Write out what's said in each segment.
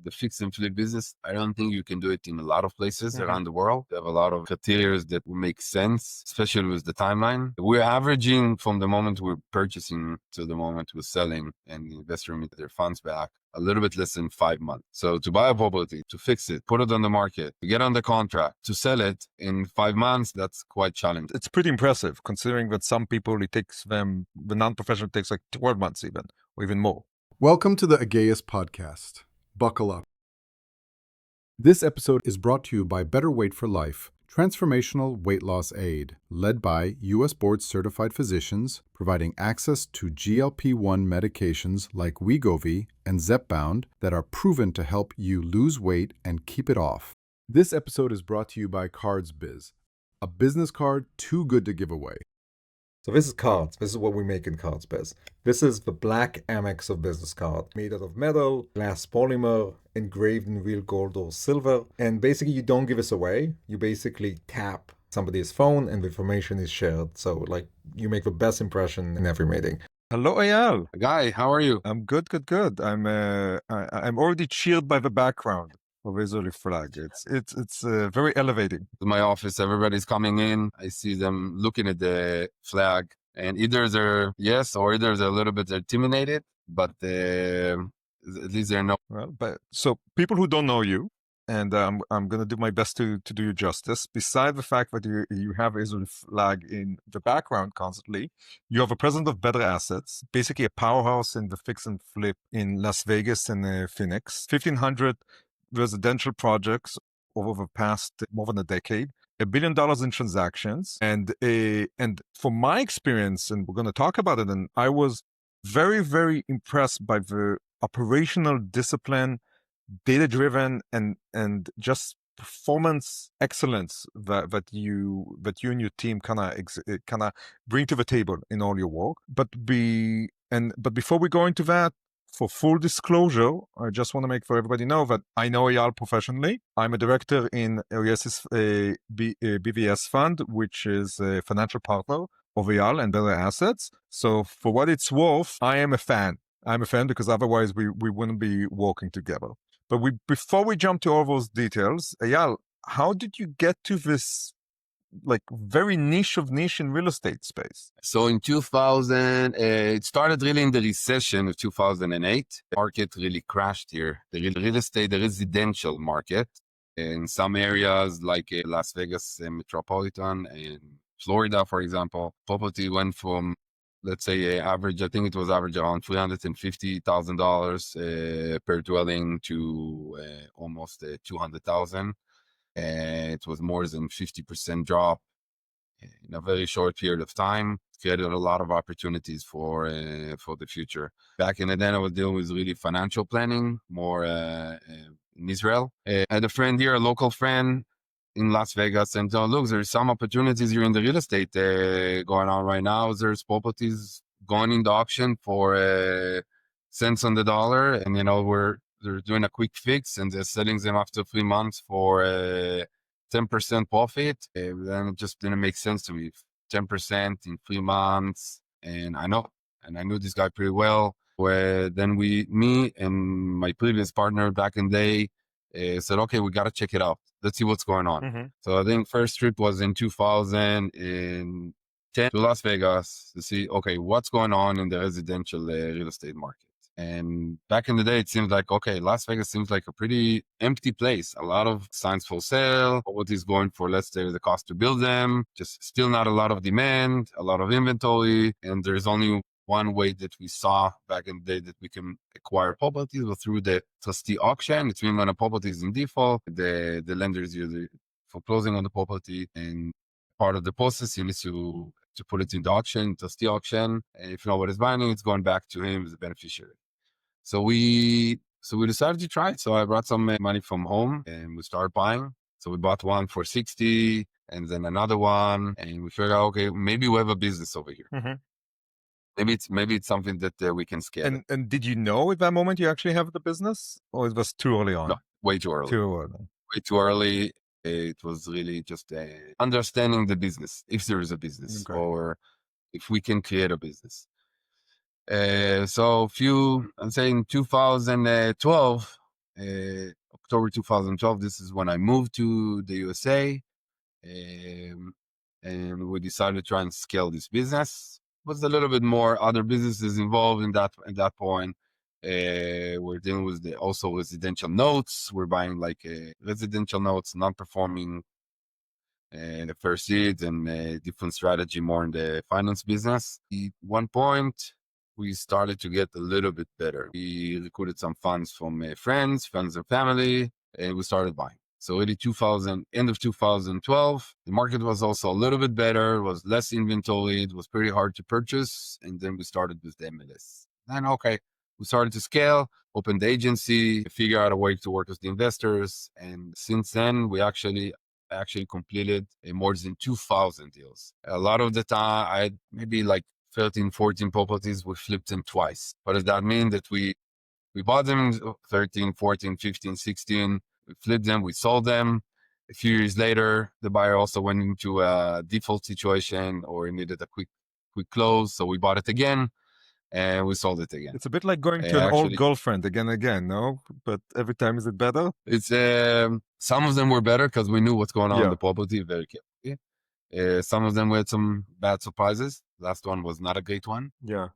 the fix and flip business, I don't think you can do it in a lot of places Mhm. around the world. We have a lot of criteria that will make sense, especially with the timeline. We're averaging from the moment we're purchasing to the moment we're selling and the investor remit their funds back, a little bit less than 5 months. So to buy a property, to fix it, put it on the market, to get on the contract, to sell it in 5 months, that's quite challenging. It's pretty impressive considering that some people, it takes them, the non-professional takes like 12 months even, or even more. Welcome to the Ageas podcast. Buckle up. This episode is brought to you by Better Weight for Life, transformational weight loss aid, led by U.S. board-certified physicians, providing access to GLP-1 medications like Wegovy and Zepbound that are proven to help you lose weight and keep it off. This episode is brought to you by CardsBiz, a business card too good to give away. So this is cards. This is what we make in CardsBiz. This is the black Amex of business card, made out of metal, glass polymer, engraved in real gold or silver. And basically you don't give this away. You basically tap somebody's phone and the information is shared. So like you make the best impression in every meeting. Hello, Eyal. Guy, how are you? I'm good. I'm already cheered by the background of Israeli flag. It's very elevating. To my office, everybody's coming in. I see them looking at the flag, and either they're yes or either they're a little bit intimidated, but at least they're no. Well, but so people who don't know you, and I'm gonna do my best to do you justice. Beside the fact that you have Israeli flag in the background constantly, you have a president of Better Assets, basically a powerhouse in the fix and flip in Las Vegas and Phoenix, 1,500 residential projects over the past more than a decade, $1 billion in transactions, and from my experience, and we're going to talk about it, and I was very, very impressed by the operational discipline, data-driven, and just performance excellence that you and your team kind of bring to the table in all your work. But before we go into that, for full disclosure, I just want to make for everybody know that I know Eyal professionally. I'm a director in Eyal's BVS fund, which is a financial partner of Eyal and Better Assets. So for what it's worth, I am a fan. I'm a fan because otherwise we wouldn't be working together. But before we jump to all those details, Eyal, how did you get to this like very niche in real estate space? So in 2000, it started really in the recession of 2008. The market really crashed here. The real estate, the residential market in some areas like Las Vegas metropolitan and Florida, for example, property went from, let's say, average, I think it was average around $350,000 per dwelling to almost $200,000. It was more than 50% drop in a very short period of time. Created a lot of opportunities for the future. Back in the day, I was dealing with really financial planning, more in Israel. I had a friend here, a local friend in Las Vegas, and look, there's some opportunities here in the real estate going on right now. There's properties going into auction for cents on the dollar, and they're doing a quick fix and they're selling them after 3 months for 10% profit. Then it just didn't make sense to me. 10% in 3 months, and I knew this guy pretty well. Where then me and my previous partner back in the day said, okay, we got to check it out. Let's see what's going on. Mm-hmm. So I think first trip was in 2010 to Las Vegas to see, okay, what's going on in the residential real estate market. And back in the day, it seemed like, okay, Las Vegas seems like a pretty empty place. A lot of signs for sale, properties going for, let's say, the cost to build them, just still not a lot of demand, a lot of inventory. And there's only one way that we saw back in the day that we can acquire properties was through the trustee auction. It's when a property is in default, the lenders usually foreclosing on the property, and part of the process you need to put it in the auction, trustee auction. And if nobody's buying it, it's going back to him as a beneficiary. So we decided to try it. So I brought some money from home and we started buying. So we bought one for 60 and then another one, and we figured out, okay, maybe we have a business over here. Mm-hmm. Maybe it's something that we can scale. And did you know at that moment you actually have the business, or it was too early on? No, way too early. Way too early. It was really just understanding the business, if there is a business, Okay. or if we can create a business. So I'd say in 2012, October 2012. This is when I moved to the USA, and we decided to try and scale this business. Was a little bit more other businesses involved in that at that point. We're dealing with also residential notes. We're buying like residential notes, non-performing the first seed, and a different strategy more in the finance business. At one point, we started to get a little bit better. We recruited some funds from friends and family, and we started buying. So early 2000, end of 2012, the market was also a little bit better, was less inventory, it was pretty hard to purchase. And then we started with the MLS. Then, okay, we started to scale, opened the agency, figure out a way to work with the investors. And since then, we actually completed more than 2,000 deals. A lot of the time, I had maybe like 13, 14 properties. We flipped them twice. What does that mean? That we bought them 13, 14, 15, 16. We flipped them, we sold them. A few years later, the buyer also went into a default situation or needed a quick close. So we bought it again and we sold it again. It's a bit like going to an old girlfriend again and again, no? But every time, is it better? It's some of them were better because we knew what's going on in the property very carefully. Some of them we had some bad surprises. Last one was not a great one. Yeah.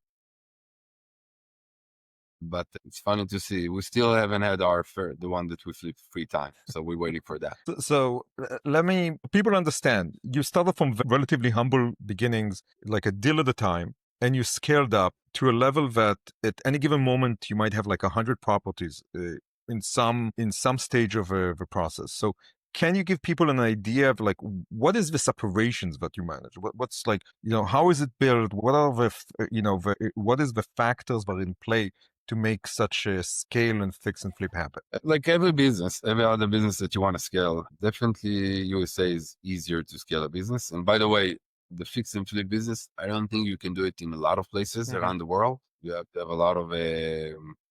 But it's funny to see. We still haven't had our the one that we flipped 3 times. So we're waiting for that. So people understand. You started from relatively humble beginnings, like a deal at a time, and you scaled up to a level that at any given moment, you might have like 100 properties in some stage of a process. So can you give people an idea of like, what is this operations that you manage? What's like, how is it built? What are what is the factors that are in play to make such a scale and fix and flip happen? Like every business, every other business that you want to scale, definitely USA is easier to scale a business. And by the way, the fix and flip business, I don't think you can do it in a lot of places around the world. You have to have a lot of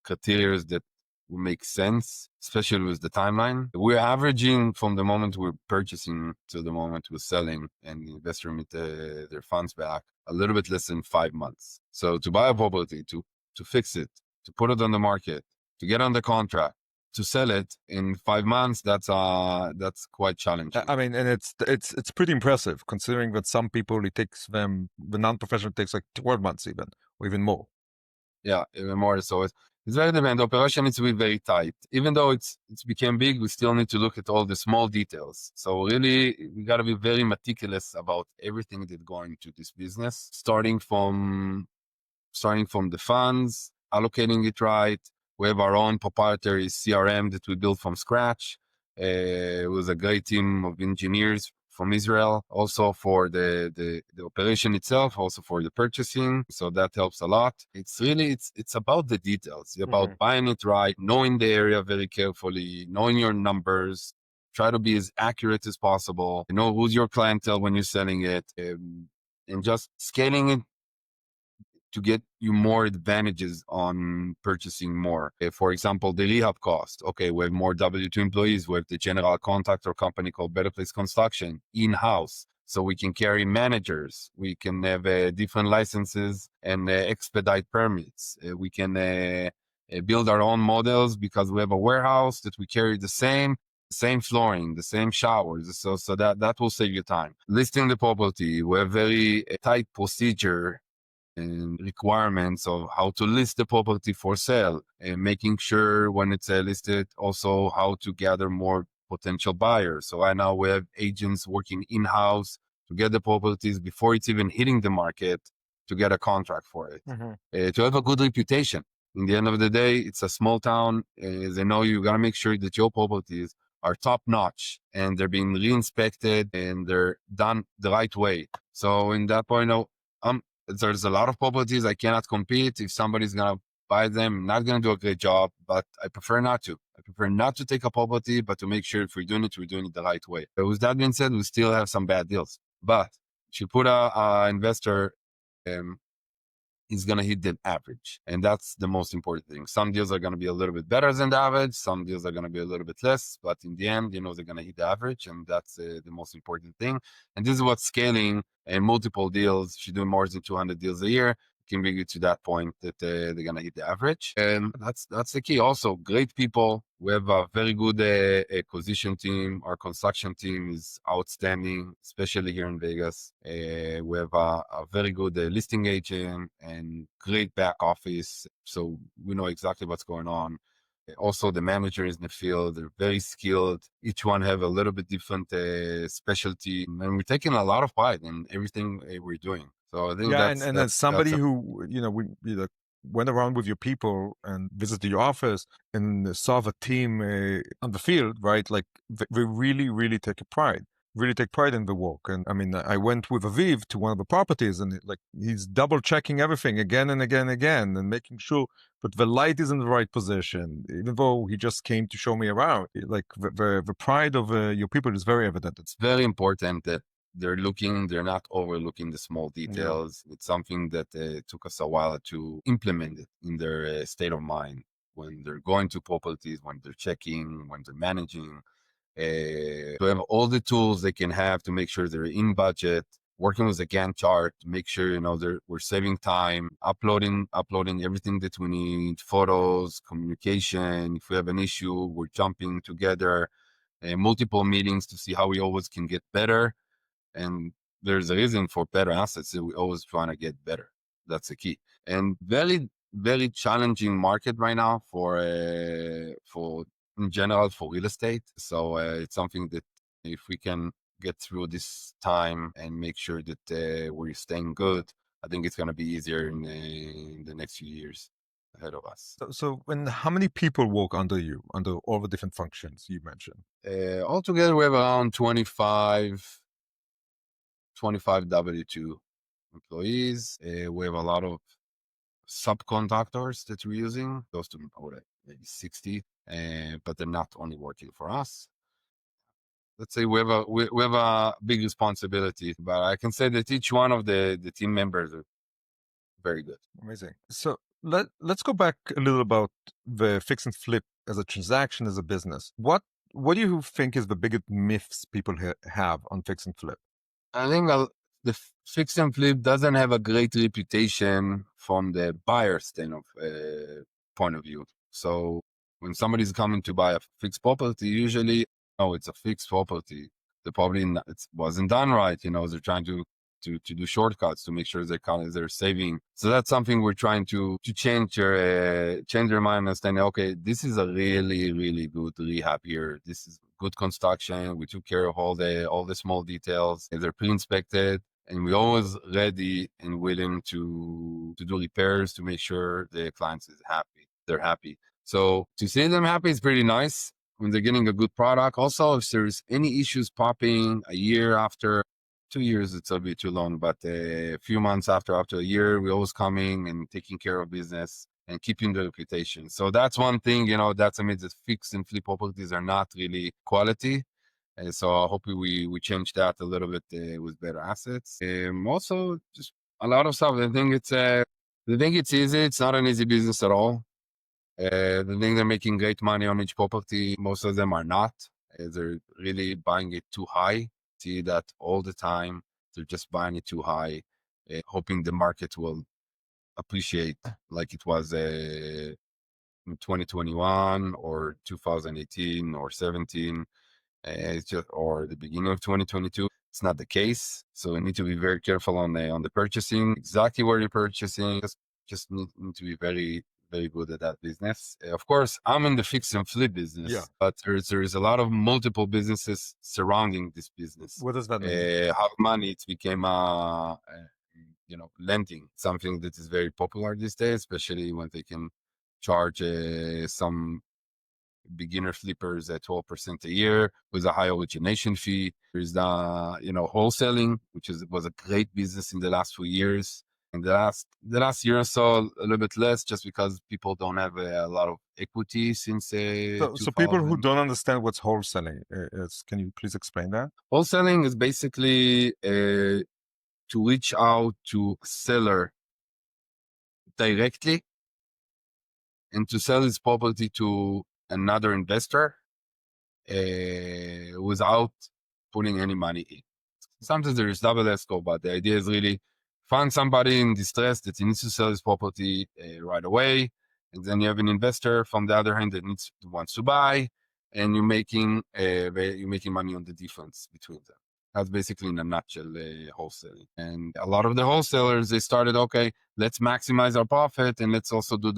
criteria that will make sense, especially with the timeline. We're averaging from the moment we're purchasing to the moment we're selling and the investor remit their funds back, a little bit less than 5 months. So to buy a property, to fix it, to put it on the market, to get on the contract, to sell it in 5 months, that's quite challenging. I mean, and it's pretty impressive considering that some people, it takes them, the non-professional takes like 12 months even, or even more. Yeah, even more. So it's very dependent. Operation needs to be very tight. Even though it's became big, we still need to look at all the small details. So really, we got to be very meticulous about everything that going into this business, starting from the funds, allocating it right. We have our own proprietary CRM that we built from scratch. It was a great team of engineers from Israel, also for the operation itself, also for the purchasing. So that helps a lot. It's really, it's about the details. It's about buying it right, knowing the area very carefully, knowing your numbers, try to be as accurate as possible, know who's your clientele when you're selling it, and just scaling it to get you more advantages on purchasing more. For example, the rehab cost. Okay, we have more W-2 employees. We have the general contractor company called Better Place Construction in-house. So we can carry managers. We can have different licenses and expedite permits. We can build our own models because we have a warehouse that we carry the same flooring, the same showers. So that will save you time. Listing the property, we have very tight procedure and requirements of how to list the property for sale, and making sure when it's listed also how to gather more potential buyers. So right now we have agents working in-house to get the properties before it's even hitting the market, to get a contract for it, to have a good reputation. In the end of the day, it's a small town. They know you got to make sure that your properties are top notch and they're being re-inspected and they're done the right way. So in that point, there's a lot of properties I cannot compete. If somebody's going to buy them, I'm not going to do a great job, but I prefer not to. I prefer not to take a property, but to make sure if we're doing it the right way. But with that being said, we still have some bad deals. But if you put a investor, he's going to hit the average. And that's the most important thing. Some deals are going to be a little bit better than the average. Some deals are going to be a little bit less. But in the end, they're going to hit the average. And that's the most important thing. And this is what scaling and multiple deals, if you do more than 200 deals a year, can bring you to that point that they're gonna hit the average, and that's the key. Also, great people. We have a very good acquisition team. Our construction team is outstanding, especially here in Vegas. We have a very good listing agent and great back office, so we know exactly what's going on. Also, the managers in the field, they're very skilled. Each one have a little bit different specialty, and we're taking a lot of pride in everything we're doing. So I think Yeah, and as somebody that's who, went around with your people and visited your office and saw the team on the field, right? Like they really, really take pride in the work. And I mean, I went with Aviv to one of the properties, and like he's double checking everything again and again and again, and making sure that the light is in the right position, even though he just came to show me around. Like the pride of your people is very evident. it's very important that they're not overlooking the small details. Yeah. It's something that took us a while to implement it in their state of mind when they're going to properties, when they're checking, when they're managing. To have all the tools they can have to make sure they're in budget, working with a Gantt chart to make sure, we're saving time, uploading everything that we need, photos, communication. If we have an issue, we're jumping together, multiple meetings to see how we always can get better. And there's a reason for better assets that we always trying to get better. That's the key. And very, very challenging market right now for in general for real estate. So it's something that if we can get through this time and make sure that we're staying good, I think it's going to be easier in the next few years ahead of us. So and how many people work under you, under all the different functions you mentioned? Altogether, we have around 25 W2 employees. We have a lot of subcontractors that we're using, close to maybe 60, but they're not only working for us. Let's say we have a big responsibility, but I can say that each one of the team members are very good. Amazing. So let's go back a little about the fix and flip as a transaction, as a business. What do you think is the biggest myths people have on fix and flip? I think the fix and flip doesn't have a great reputation from the buyer's point of view. So when somebody's coming to buy a fixed property, usually, it's a fixed property. It wasn't done right. They're trying to do shortcuts to make sure they're saving. So that's something we're trying to change their mind and understand. Okay, this is a really, really good rehab here. This is good construction. We took care of all the small details. They're pre-inspected, and we're always ready and willing to do repairs to make sure the clients is happy. They're happy. So to see them happy is pretty nice when they're getting a good product. Also, if there's any issues popping a year after, 2 years, it's a bit too long, but a few months after a year, we're always coming and taking care of business and keeping the reputation. So that's one thing, that's amazing. That fix and flip properties are not really quality. And so I hope we change that a little bit with better assets. Also, just a lot of stuff. I think it's easy. It's not an easy business at all. The thing they're making great money on each property. Most of them are not. They're really buying it too high. See that all the time. They're just buying it too high, hoping the market will appreciate like it was in 2021 or 2018 or 17. It's just, or the beginning of 2022. It's not the case. So we need to be very careful on the purchasing, exactly where you're purchasing. Just need to be very, very good at that business. Of course, I'm in the fix and flip business, but there's a lot of multiple businesses surrounding this business. What does that mean? How money it became lending, something that is very popular these days, especially when they can charge some beginner flippers at 12% a year with a high origination fee. There's the wholesaling, which was a great business in the last few years. In the last year or so, a little bit less, just because people don't have a lot of equity since. So people who don't understand what's wholesaling, can you please explain that? Wholesaling is basically to reach out to seller directly and to sell his property to another investor without putting any money in. Sometimes there is double escrow, but the idea is really Find somebody in distress that needs to sell his property right away, and then you have an investor from the other hand that wants to buy, and you're making money on the difference between them. That's basically in a nutshell wholesaling. And a lot of the wholesalers, they started, okay, let's maximize our profit and let's also do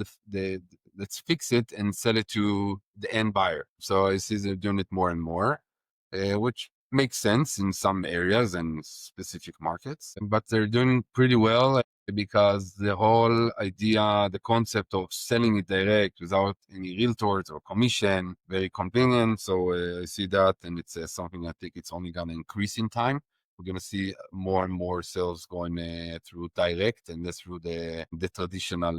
let's fix it and sell it to the end buyer. So I see they're doing it more and more, which makes sense in some areas and specific markets, but they're doing pretty well because the whole idea, the concept of selling it direct without any realtors or commission, very convenient. So I see that, and it's something I think it's only going to increase in time. We're going to see more and more sales going through direct and less through the traditional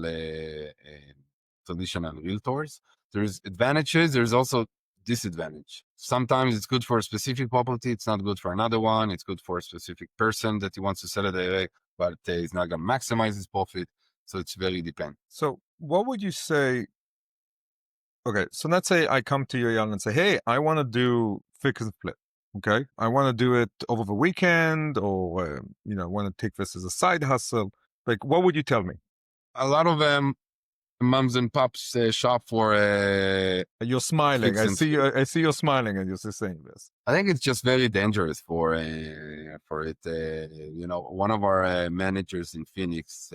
realtors. There's advantages. There's also disadvantage. Sometimes it's good for a specific property. It's not good for another one. It's good for a specific person that he wants to sell it direct, but he's not going to maximize his profit. So it's very dependent. So what would you say? Okay, so let's say I come to you, Eyal, and say, hey, I want to do fix and flip. Okay, I want to do it over the weekend, or want to take this as a side hustle. Like, what would you tell me? A lot of moms and pops shop for You're smiling. fix I and see flip. you. I see you're smiling, and you're just saying this. I think it's just very dangerous for it. One of our managers in Phoenix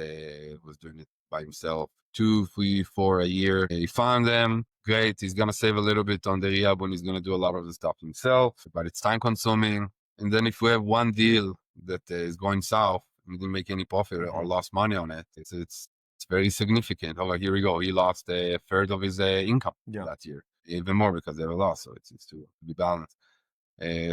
was doing it by himself, 2, 3, 4 a year. He found them. Great. He's going to save a little bit on the rehab when he's going to do a lot of the stuff himself, but it's time consuming. And then if we have one deal that is going south, we didn't make any profit or lost money on it, it's very significant. Oh, here we go. He lost a third of his income that year, even more because they have a loss. So it's to be balanced.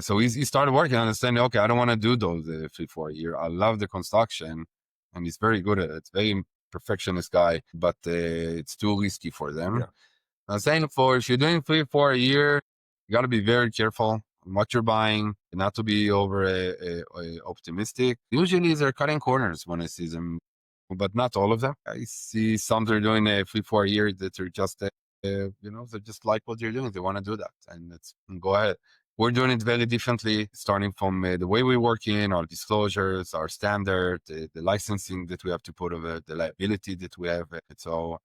So he started working, understanding, okay, I don't want to do those 3, 4 a year. I love the construction, and he's very good at it. It's very perfectionist guy, but it's too risky for them. Yeah. I'm saying if you're doing 3, 4 a year, you got to be very careful on what you're buying, not to be over optimistic. Usually they're cutting corners when I see them, but not all of them. I see some that are doing 3, 4 a year that are just, they just like what you're doing. They want to do that, and go ahead. We're doing it very differently, starting from the way we work in, our disclosures, our standard, the licensing that we have to put over, the liability that we have. So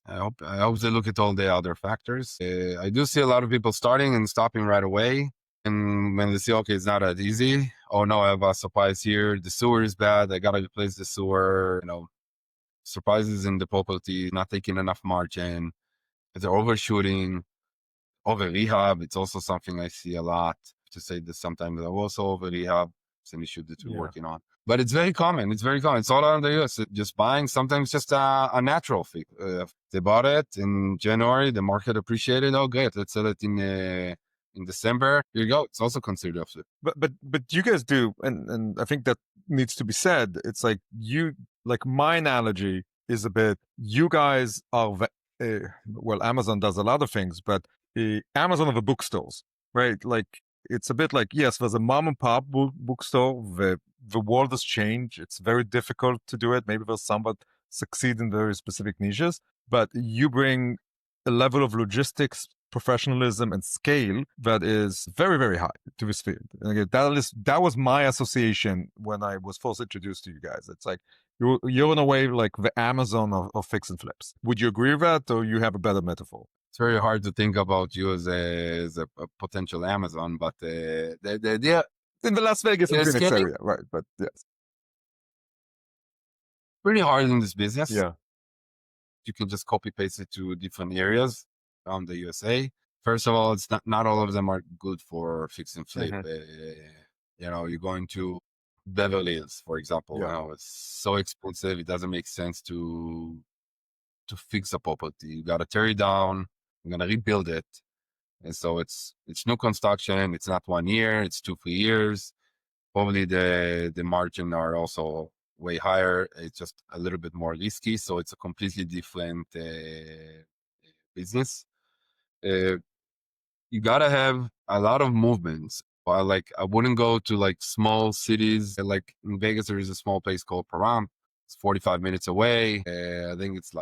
I hope they look at all the other factors. I do see a lot of people starting and stopping right away. And when they see, okay, it's not that easy. Oh no, I have a surprise here. The sewer is bad. I got to replace the sewer. Surprises in the property, not taking enough margin. They're overshooting. Over rehab, it's also something I see a lot. To say that sometimes I also over rehab. It's an issue that we're working on. But it's very common. It's very common. It's all around the US. Just buying, sometimes just a natural fee. They bought it in January, the market appreciated. Oh, great. Let's sell it in December. Here you go. It's also considered a flip. But you guys do, and I think that needs to be said. It's like my analogy is a bit, you guys are, Amazon does a lot of things, but Amazon of the bookstores, right? Like, it's a bit like, yes, there's a mom and pop bookstore. The world has changed. It's very difficult to do it. Maybe there's some that succeed in very specific niches, but you bring a level of logistics, professionalism, and scale that is very, very high to this field. And again, that was my association when I was first introduced to you guys. It's like, you're in a way like the Amazon of fix and flips. Would you agree with that, or you have a better metaphor? It's very hard to think about you as a potential Amazon, but the idea in the Las Vegas and Phoenix area, right? But yes, pretty hard in this business. Yeah, you can just copy paste it to different areas around the USA. First of all, it's not all of them are good for fix and flip. You're going to Beverly Hills, for example. It's so expensive; it doesn't make sense to fix a property. You got to tear it down. You're gonna rebuild it, and so it's new construction. It's not 1 year; it's 2, 3 years. Probably the margin are also way higher. It's just a little bit more risky, so it's a completely different business. You gotta have a lot of movements. I wouldn't go to small cities. Like in Vegas, there is a small place called Pahrump. It's 45 minutes away. I think it's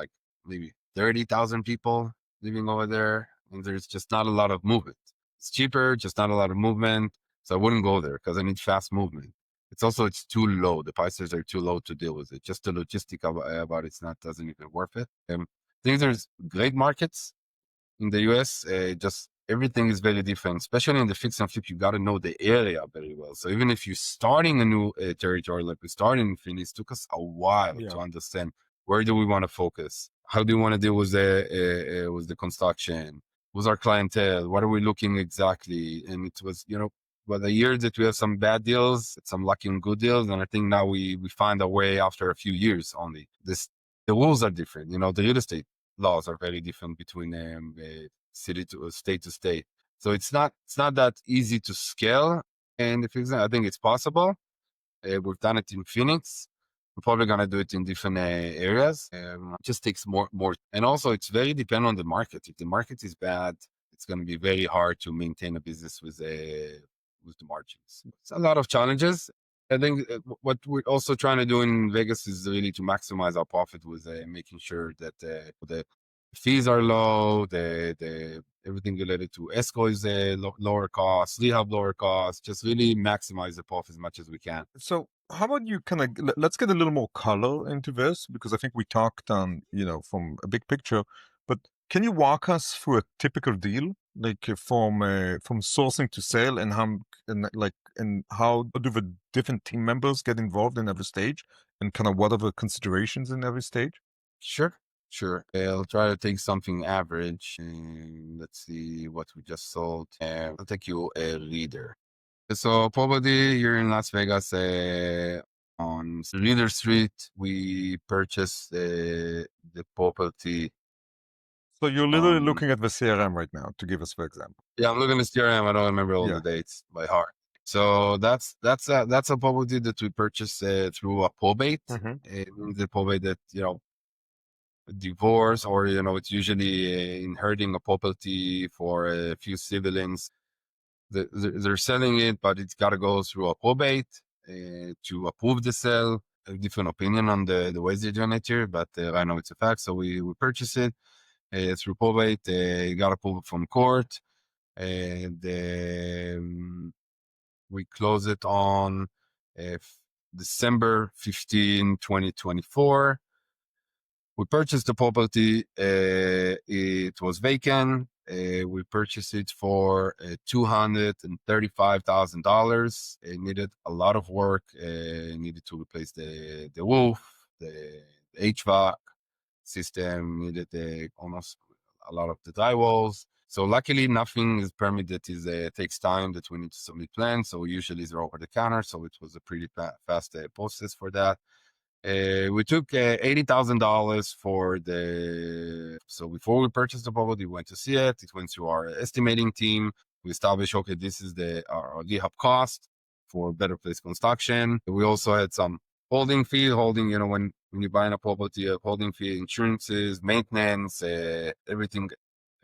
maybe 30,000 people living over there, and there's just not a lot of movement. It's cheaper, just not a lot of movement. So I wouldn't go there because I need fast movement. It's too low. The prices are too low to deal with it. Just the logistic about it's not doesn't even worth it. I think there's great markets in the US. Just everything is very different, especially in the fix and flip. You got to know the area very well. So even if you're starting a new territory, like we started in Phoenix, it took us a while to understand where do we want to focus, how do we want to deal with the construction, who's our clientele, what are we looking exactly, and it was but the year that we have some bad deals, some lucky and good deals, and I think now we find a way after a few years only. The rules are different. The real estate laws are very different between city to state to state. So it's not that easy to scale. And I think it's possible. We've done it in Phoenix. We're probably gonna do it in different areas. It just takes more, and also it's very dependent on the market. If the market is bad, it's gonna be very hard to maintain a business with the margins. It's a lot of challenges. I think what we're also trying to do in Vegas is really to maximize our profit with making sure that the fees are low, the everything related to escrow is lower cost, rehab lower cost, just really maximize the profit as much as we can. So how about you kind of let's get a little more color into this, because I think we talked on, from a big picture, but can you walk us through a typical deal, like from sourcing to sale, and how do the different team members get involved in every stage, and kind of what are the considerations in every stage? Sure. I'll try to take something average. Let's see what we just sold. I'll take you a leader. So probably here in Las Vegas, on Reader Street, we purchased the property. So you're literally looking at the CRM right now to give us the example. Yeah, I'm looking at the CRM. I don't remember all the dates by heart. So that's a property that we purchased through a probate. The probate that divorce, or it's usually inheriting a property for a few siblings. They're selling it, but it's got to go through a probate to approve the sale. A different opinion on the ways they're doing it here, but I know it's a fact. So we purchased it through probate. Got approved from court, and we closed it on December 15, 2024. We purchased the property. It was vacant. We purchased it for $235,000. It needed a lot of work. It needed to replace the roof, the HVAC system, needed almost a lot of the drywalls. So luckily, nothing is permitted. It takes time that we need to submit plans. So usually it's over the counter. So it was a pretty fast process for that. We took $80,000 for so before we purchased the property, we went to see it. It went through our estimating team. We established, okay, this is our rehab cost for Better Place Construction. We also had some holding fee, when you're buying a property, holding fee, insurances, maintenance, everything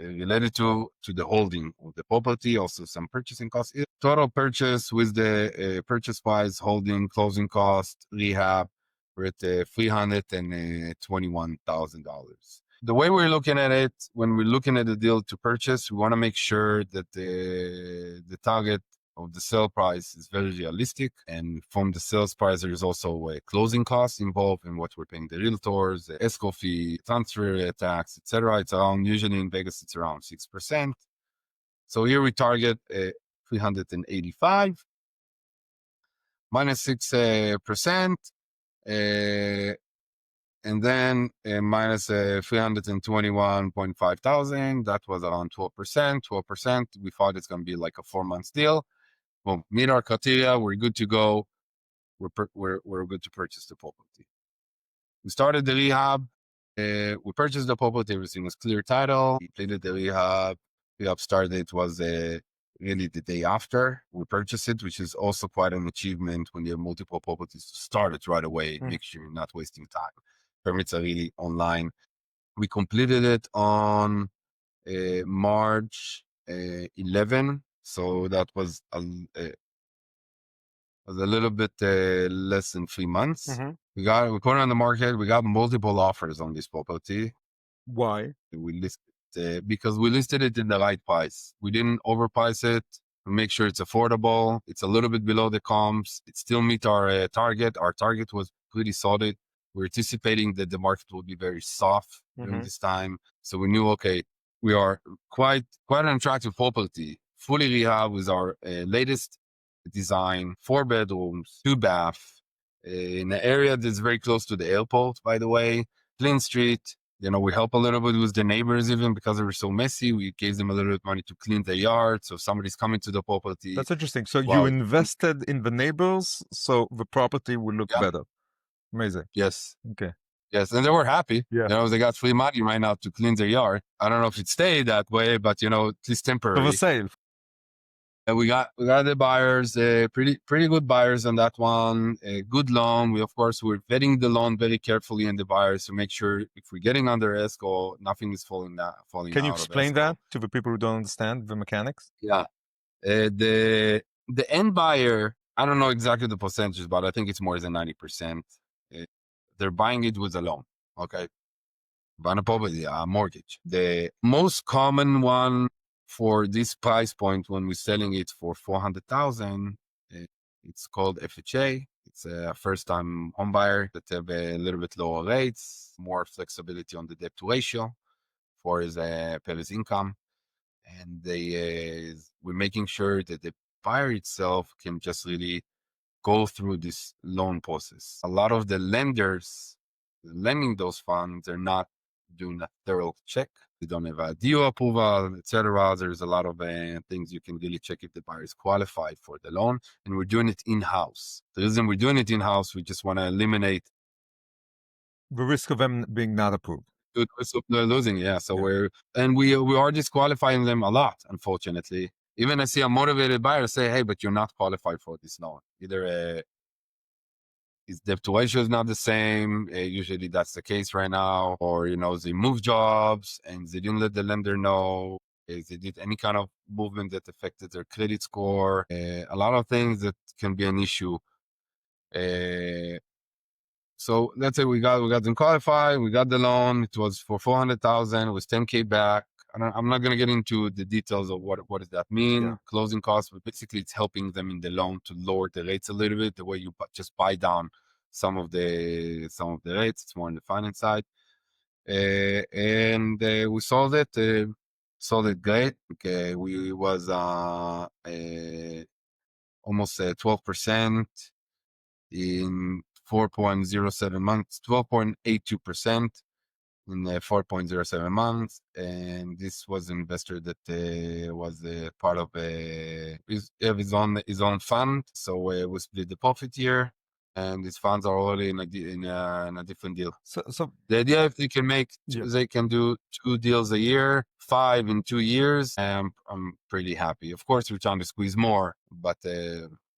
related to the holding of the property, also some purchasing costs. Total purchase with the purchase price, holding, closing cost, rehab, we're at $321,000. The way we're looking at it, when we're looking at the deal to purchase, we want to make sure that the target of the sale price is very realistic. And from the sales price, there is also a closing cost involved in what we're paying the realtors, the escrow fee, transfer tax, etc. It's around, usually in Vegas, it's around 6%. So here we target 385 minus 6%. And then minus 321,500, that was around 12%. 12%, we thought it's going to be like a 4-month deal. Well, meet our criteria, we're good to go. We're good to purchase the property. We started the rehab. We purchased the property. Everything was clear title. We completed the rehab. Rehab started. It was really the day after we purchased it, which is also quite an achievement when you have multiple properties to start it right away. Make sure you're not wasting time. Permits are really online. We completed it on March 11. So that was a little bit less than 3 months. We put it on the market. We got multiple offers on this property. Why? We listed because we listed it in the right price. We didn't overprice it. make sure it's affordable. It's a little bit below the comps. It still meet our target. Our target was pretty solid. We're anticipating that the market will be very soft during this time. So we knew, okay, we are quite an attractive property, fully rehab with our latest design, 4 bedrooms, 2 bath, in an area that's very close to the airport, by the way, clean street. We help a little bit with the neighbors, even because they were so messy. We gave them a little bit of money to clean their yard. So if somebody's coming to the property. That's interesting. So you Well, invested in the neighbors so the property will look Yeah. better. Amazing. Yes. Okay. Yes. And they were happy. Yeah. They got free money right now to clean their yard. I don't know if it stayed that way, but at least For temporary. the sale. And we got the buyers, pretty good buyers on that one. A good loan. We're vetting the loan very carefully and the buyers to make sure if we're getting under escrow, nothing is falling out. Can you of explain escrow. that to the people who don't understand the mechanics? Yeah. The end buyer, I don't know exactly the percentages, but I think it's more than 90%. They're buying it with a loan. Okay. Buying a property, a mortgage. The most common one for this price point when we're selling it for 400,000, it's called FHA. It's a first-time home buyer that have a little bit lower rates, more flexibility on the debt to ratio for his per his income, and we're making sure that the buyer itself can just really go through this loan process. A lot of the lenders lending those funds, they're not doing a thorough check. They don't have a DO approval, etc. There's a lot of things you can really check if the buyer is qualified for the loan, and we're doing it in-house. The reason we're doing it in-house, we just want to eliminate The risk of them being not approved. the risk of losing. Yeah, so we are disqualifying them a lot, unfortunately. Even I see a motivated buyer say, "Hey, but you're not qualified for this loan. Either his debt to ratio is not the same. Usually that's the case right now. Or, they move jobs and they didn't let the lender know. They did any kind of movement that affected their credit score. A lot of things that can be an issue. So let's say we got them qualified. We got the loan. It was for 400,000. It was 10K back. I'm not going to get into the details of what does that mean, closing costs, but basically it's helping them in the loan to lower the rates a little bit, the way you just buy down some of the rates. It's more on the finance side. And we sold it great. Okay. We was almost 12% in 4.07 months, 12.82% in 4.07 months. And this was an investor that was part of his own fund. So we split the profit here, and these funds are already in a different deal. So the idea, if they can they can do 2 deals a year, 5 in 2 years, I'm pretty happy. Of course, we're trying to squeeze more, but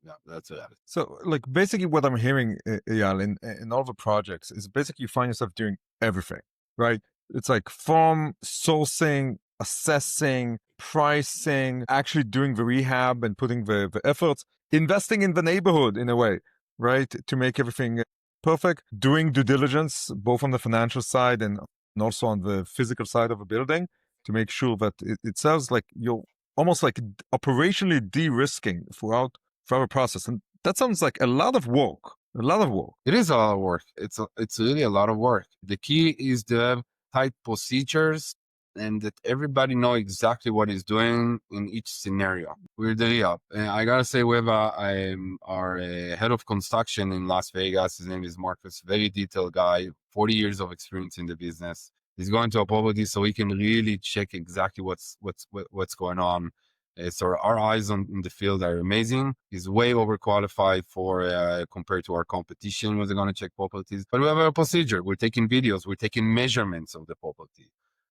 yeah, that's it. So, basically, what I'm hearing, Eyal, in all the projects is basically you find yourself doing everything, right? It's like from sourcing, assessing, pricing, actually doing the rehab and putting the efforts, investing in the neighborhood in a way, right? To make everything perfect, doing due diligence, both on the financial side and also on the physical side of a building to make sure that it sounds like you're almost like operationally de-risking throughout our process. And that sounds like a lot of work. It is a lot of work. It's really a lot of work. The key is to have tight procedures and that everybody know exactly what he's doing in each scenario. We're the rehab. I gotta say, we have our head of construction in Las Vegas. His name is Marcus. Very detailed guy, 40 years of experience in the business. He's going to a property so he can really check exactly what's going on. So our eyes in the field are amazing. He's way overqualified for compared to our competition when they're going to check properties. But we have a procedure. We're taking videos. We're taking measurements of the property.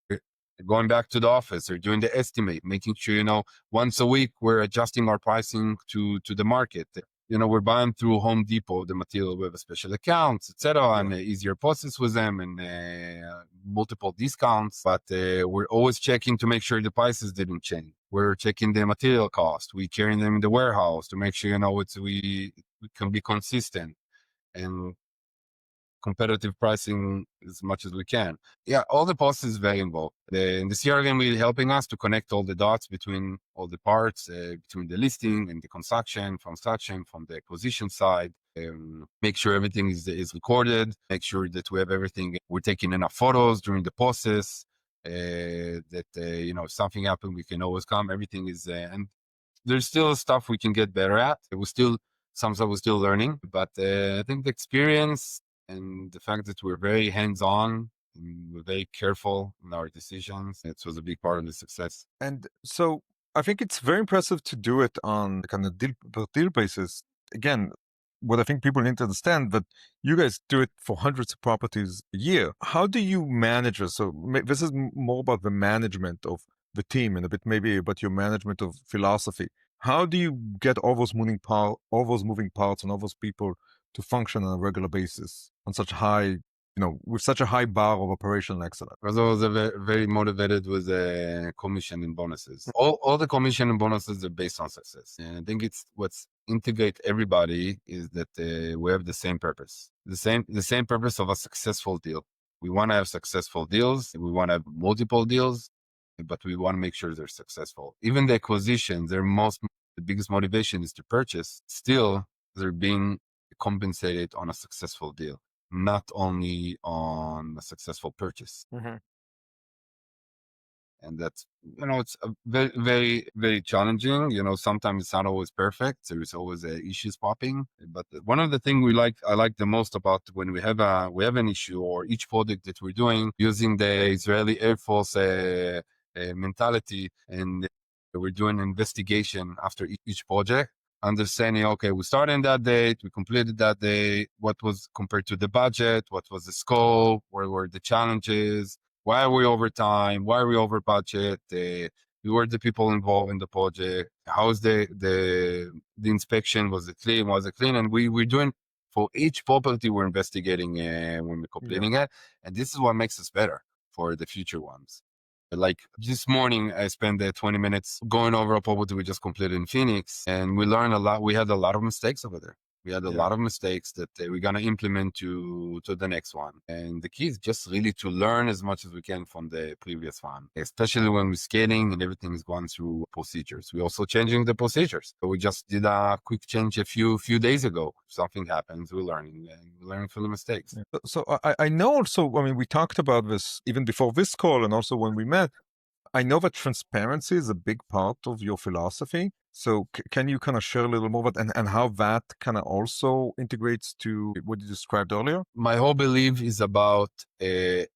We're going back to the office. We're doing the estimate, making sure, once a week, we're adjusting our pricing to the market. We're buying through Home Depot, the material with special accounts, etc., and easier process with them and multiple discounts. But we're always checking to make sure the prices didn't change. We're checking the material cost. We're carrying them in the warehouse to make sure, we can be consistent. And competitive pricing as much as we can. Yeah, all the process is very involved. The CRM really helping us to connect all the dots between all the parts, between the listing and the construction, from the acquisition side. Make sure everything is recorded, make sure that we have everything. We're taking enough photos during the process, that, if something happens, we can always come. Everything is, and there's still stuff we can get better at. Some stuff we're still learning, but I think the experience and the fact that we're very hands-on, and we're very careful in our decisions, it was a big part of the success. And so I think it's very impressive to do it on kind of deal per deal basis. Again, what I think people need to understand that you guys do it for hundreds of properties a year. How do you manage it? So this is more about the management of the team and a bit maybe about your management of philosophy. How do you get all those moving parts and all those people to function on a regular basis on such high, with such a high bar of operational excellence? Because I was very motivated with commission and bonuses. All the commission and bonuses are based on success. And I think it's what's integrate everybody is that we have the same purpose, the same purpose of a successful deal. We want to have successful deals. We want to have multiple deals, but we want to make sure they're successful. Even the acquisitions, the biggest motivation is to purchase. Still, they're being compensated on a successful deal, not only on a successful purchase. Mm-hmm. And that's, it's a very, very, very challenging. Sometimes it's not always perfect. There's always issues popping. But one of the things I like the most about when we have an issue, or each project that we're doing, using the Israeli Air Force mentality, and we're doing investigation after each project, understanding, okay, we started on that date, we completed that day, what was compared to the budget, what was the scope, where were the challenges, why are we over time, why are we over budget, who were the people involved in the project, how is the inspection, was it clean, and we're doing, for each property we're investigating when we're completing it, and this is what makes us better for the future ones. Like this morning, I spent 20 minutes going over a property we just completed in Phoenix, and we learned a lot. We had a lot of mistakes over there. We had a lot of mistakes that we're going to implement to the next one. And the key is just really to learn as much as we can from the previous one, especially when we're scaling and everything is going through procedures. We're also changing the procedures. So we just did a quick change a few days ago. If something happens, we're learning from the mistakes. Yeah. So I know also, we talked about this even before this call and also when we met. I know that transparency is a big part of your philosophy. So can you kind of share a little more about and how that kind of also integrates to what you described earlier? My whole belief is about doing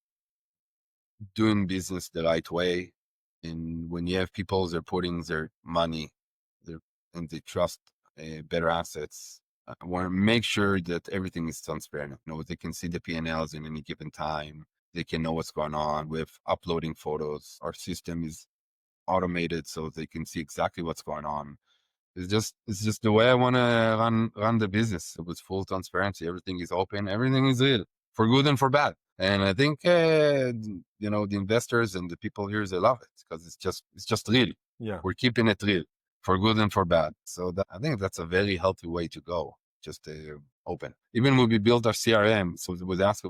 business the right way. And when you have people, they're putting their money and they trust better assets. I want to make sure that everything is transparent. They can see the P&Ls in any given time. They can know what's going on with uploading photos. Our system is automated so they can see exactly what's going on. It's just the way I want to run the business with full transparency. Everything is open. Everything is real, for good and for bad. And I think, the investors and the people here, they love it because it's just real. Yeah. We're keeping it real, for good and for bad. So I think that's a very healthy way to go. Just open. Even when we built our CRM, so we ask,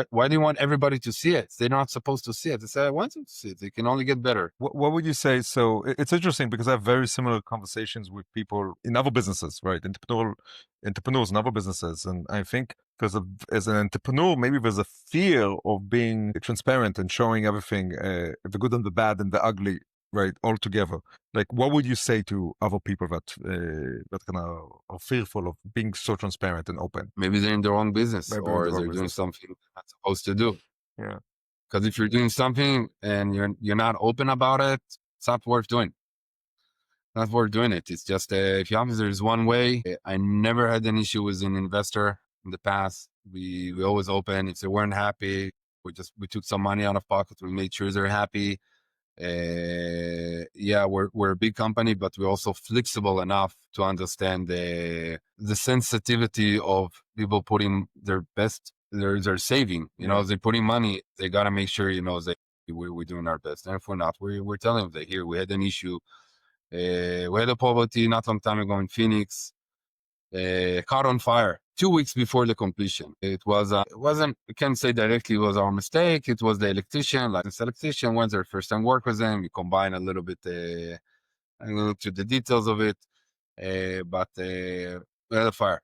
why do you want everybody to see it? They're not supposed to see it. They say, I want them to see it. They can only get better. What would you say? So it's interesting because I have very similar conversations with people in other businesses, right? Entrepreneurs in other businesses. And I think as an entrepreneur, maybe there's a fear of being transparent and showing everything, the good and the bad and the ugly, right, all together. Like, what would you say to other people that kind of are fearful of being so transparent and open? Maybe they're in their own business, or they're doing something they're not supposed to do. Yeah. Because if you're doing something and you're not open about it, it's not worth doing. Not worth doing it. It's just if there's one way. I never had an issue with an investor in the past. We always open. If they weren't happy, we took some money out of pocket. We made sure they're happy. We're a big company, but we're also flexible enough to understand the sensitivity of people putting their best. They're saving. They're putting money. They gotta make sure we're doing our best. And if we're not, we're telling them that here we had an issue. We had a property not long time ago in Phoenix. Caught on fire 2 weeks before the completion. It wasn't, I can't say directly it was our mistake. It was the electrician, licensed electrician, went their first time work with them. We combine a little bit, and we look to the details of it. But we had a fire.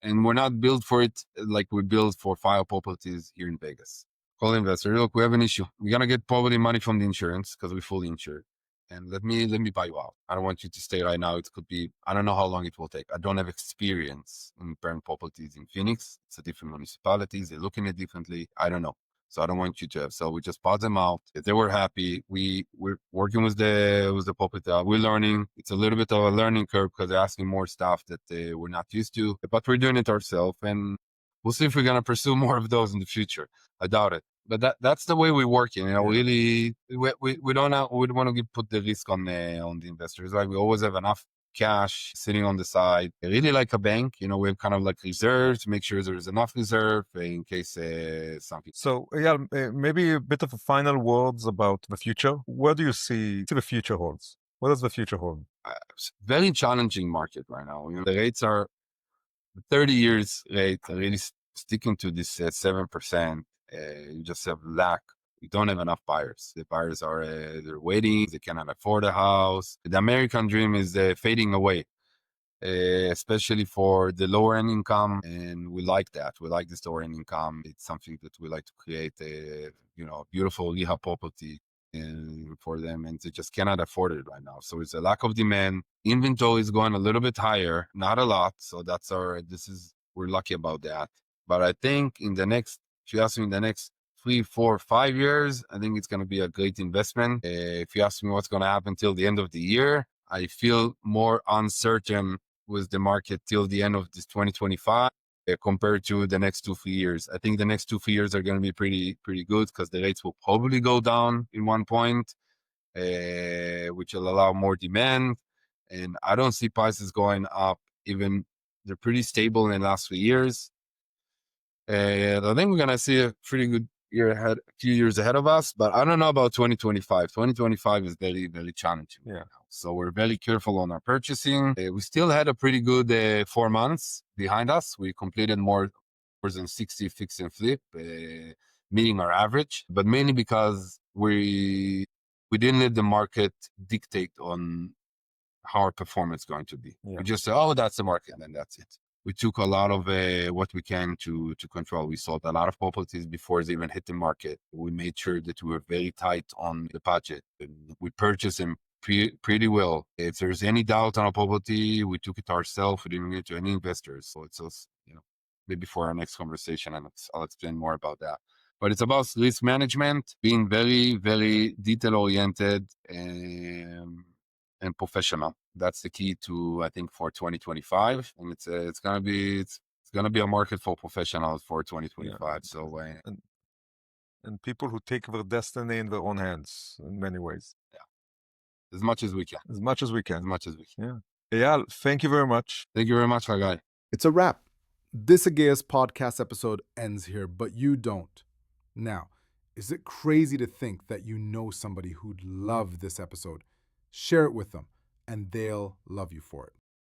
And we're not built for it like we built for fire properties here in Vegas. Call the investor. Look, we have an issue. We're gonna get probably money from the insurance because we're fully insured. And let me buy you out. I don't want you to stay right now. It could be, I don't know how long it will take. I don't have experience in repairing properties in Phoenix. It's a different municipalities. They're looking at it differently. I don't know. So I don't want you to have. So we just bought them out. If they were happy, we're working with the property. We're learning. It's a little bit of a learning curve because they're asking more stuff that we're not used to. But we're doing it ourselves, and we'll see if we're gonna pursue more of those in the future. I doubt it. But that's the way we're working. Really, we don't want to put the risk on the investors. Like we always have enough cash sitting on the side. Really like a bank, we have kind of like reserves to make sure there's enough reserve in case something. So Eyal, maybe a bit of a final words about the future. Where do you see the future holds? What does the future hold? Very challenging market right now. The rates are 30 years rate are really sticking to this 7%. You just have lack. You don't have enough buyers. The buyers are they're waiting. They cannot afford a house. The American dream is fading away, especially for the lower end income. And we like that. We like this lower end income. It's something that we like to create a beautiful rehab property for them, and they just cannot afford it right now. So it's a lack of demand. Inventory is going a little bit higher, not a lot. So we're lucky about that. But I think if you ask me in the next 3, 4, 5 years, I think it's going to be a great investment. If you ask me what's going to happen till the end of the year, I feel more uncertain with the market till the end of this 2025 compared to the next 2-3 years. I think the next 2-3 years are going to be pretty good because the rates will probably go down in one point, which will allow more demand. And I don't see prices going up. Even they're pretty stable in the last 3 years. And I think we're going to see a pretty good year ahead, a few years ahead of us, but I don't know about 2025. 2025 is very, very challenging. Yeah. So we're very careful on our purchasing. We still had a pretty good 4 months behind us. We completed more than 60 fix and flip, meeting our average, but mainly because we didn't let the market dictate on how our performance is going to be. Yeah. We just said, oh, that's the market, and that's it. We took a lot of what we can to control. We sold a lot of properties before they even hit the market. We made sure that we were very tight on the budget. We purchased them pretty well. If there's any doubt on a property, we took it ourselves. We didn't give it to any investors. So it's also, maybe for our next conversation, and I'll explain more about that. But it's about risk management, being very, very detail oriented and professional. That's the key to, I think, for 2025. And it's gonna be a market for professionals for 2025. Yeah. So and people who take their destiny in their own hands in many ways. Yeah, as much as we can. As much as we As can. much as we can. Yeah. Eyal, thank you very much. Thank you very much, Hagai. It's a wrap. This Ageas podcast episode ends here, but you don't. Now, is it crazy to think that you know somebody who'd love this episode? Share it with them, and they'll love you for it.